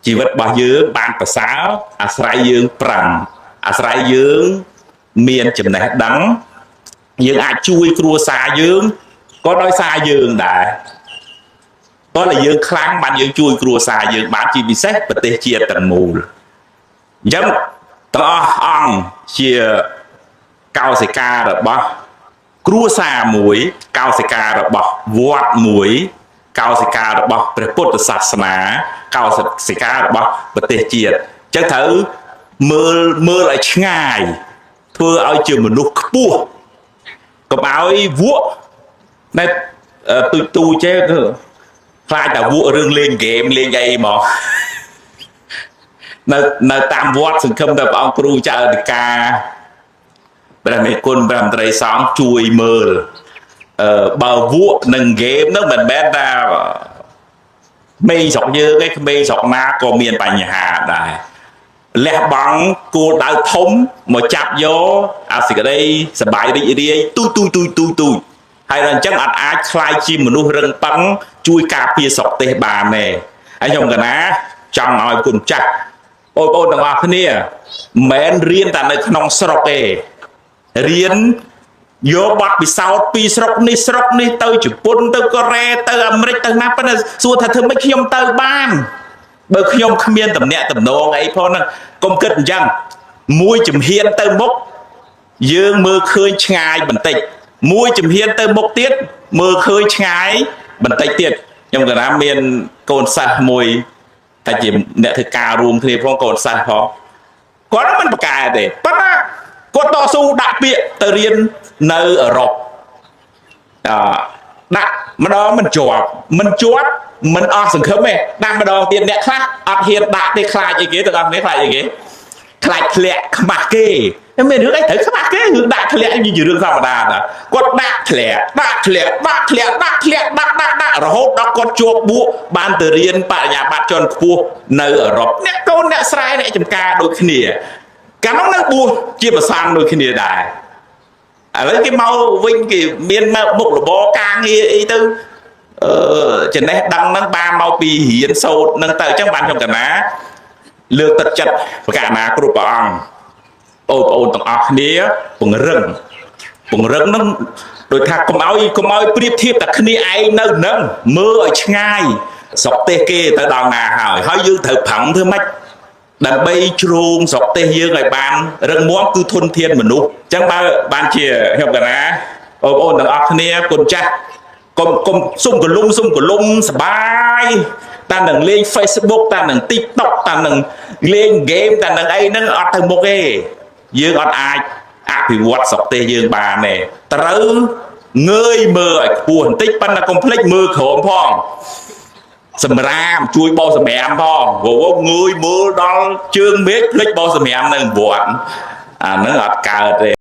ជីវិតរបស់យើងបានប្រសើរអាស្រ័យយើងប្រឹងអាស្រ័យយើងមានចំណេះដឹងយើងអាចជួយគ្រួសារយើងក៏ដោយសារយើងដែរតោះតែយើងខ្លាំងបានយើងជួយគ្រួសារយើងបានជាពិសេសប្រទេសជាតិទាំងមូលអញ្ចឹងទាំងអស់អង្គជាកោសិការបស់គ្រួសារមួយកោសិការបស់វត្តមួយកោសិការបស់ព្រះពុទ្ធសាសនាកោសិការបស់ប្រទេសជាតិអញ្ចឹងត្រូវមើលឲ្យឆ្ងាយធ្វើឲ្យជាមនុស្សខ្ពស់កុំឲ្យវក់តែទូចេះខ្លាចតែវក់រឿងលេងហ្គេមលេងអីហ្មងនៅតាមវត្តសង្ឃឹមតែព្រះអង្គគ្រូចៅអធិការព្រះមេគុណព្រះមន្ត្រីសង្ឃជួយមើលបើវក់នឹងហ្គេមនោះមិនមែនថាក្មេងស្រុកយើងទេក្មេងស្រុកណាក៏មានបញ្ហាដែរលះបង់គោលដៅធំមកចាប់យកអាសេចក្តីសบายរីករាយទូហើយដល់អញ្ចឹងអត់អាចខ្លាយជាមនុស្សរឹងប៉ឹងជួយការពារស្រុកទេសបានទេហើយខ្ញុំកណាចង់ឲ្យគុណចាស់បងប្អូនទាំងអស់គ្នាមិនមែនរៀនតែនៅក្នុងស្រុកទេរៀនយកបទពិសោធន៍ពីស្រុកនេះទៅជប៉ុនទៅកូរ៉េទៅអាមេរិកទៅណាប៉ុន្តែសួរថាធ្វើម៉េចខ្ញុំទៅបានបើខ្ញុំគ្មានតំណែងតំណងអីផងហ្នឹងកុំគិតអញ្ចឹងមួយជំហានទៅមុខយើងមើលឃើញឆ្ងាយបន្តិចមួយជំហានទៅមុខទៀតមើលឃើញឆ្ងាយបន្តិចទៀតខ្ញុំក៏ថាមានកូនសិស្សមួយតែជាអ្នកធ្វើការរួមគ្នាផងកូនសិស្សផងគាត់មិនប្រកែទេប៉ុន្តែគាត់តស៊ូដាក់ពាក្យទៅរៀននៅអឺរ៉ុបដាក់ម្ដងមិនជាប់មិនអស់សង្ឃឹមទេដាក់ម្ដងទៀតអ្នកខ្លះអត់ហ៊ានដាក់ទេខ្លាចអីគេទាំងអស់គ្នាខ្លាចអីគេខ្លាចធ្លាក់ខ្មាស់គេមានរឿងអីត្រូវខ្មាស់គេរឿងដាក់ធ្លាក់ជារឿងធម្មតាណាគាត់ដាក់ធ្លាក់រហូតដល់គាត់ជាប់បួកបានទៅរៀនបរិញ្ញាបត្រជាន់ខ្ពស់នៅអឺរ៉ុបអ្នកកូនអ្នកស្រែអ្នកចំការដូចគ្នាកាលនោះនៅបួសជាប្រសានដូចគ្នាដែរឥឡូវគេមកវិញគេមានមុខរបរការងារអីទៅចំណេះដឹងហ្នឹងបានមកពីរៀនសូត្រហ្នឹងទៅអញ្ចឹងបានខ្ញុំកណាលើកទឹកចិត្តប្រកាសណាគ្រប់ព្រះអង្គបងប្អូនទាំងអស់គ្នាពង្រឹងហ្នឹងដូចថាកុំឲ្យប្រៀបធៀបតែគ្នាឯងនៅនឹងមើលឲ្យឆ្ងាយស្រុកទេសគេទៅដល់ណាហើយយើងត្រូវប្រឹងធ្វើម៉េចដើម្បីជ្រោងស្រុកទេសយើងឲ្យបានរឹងមាំគឺធនធានមនុស្សអញ្ចឹងបើបានជាខ្ញុំកណាបងប្អូនទាំងអស់គ្នាគុណចាស់កុំសុំកលុំសបាយតែនឹងលេង Facebook តែនឹង TikTok តែនឹងលេង game តែនឹងអីហ្នឹងអត់ទៅមុខទេយើងអត់អាចអភិវឌ្ឍស្រុកទេសយើងបានទេត្រូវងើយមើលឲ្យខ្ពស់បន្តិចប៉ុន្តែកុំភ្លេចមើលក្រោមផងសម្រាមជួយបោសសម្រាមផងងើយមើលដល់ជើងមេឃភ្លេចបោសសម្រាមនៅវត្តអាហ្នឹងអត់កើតទេ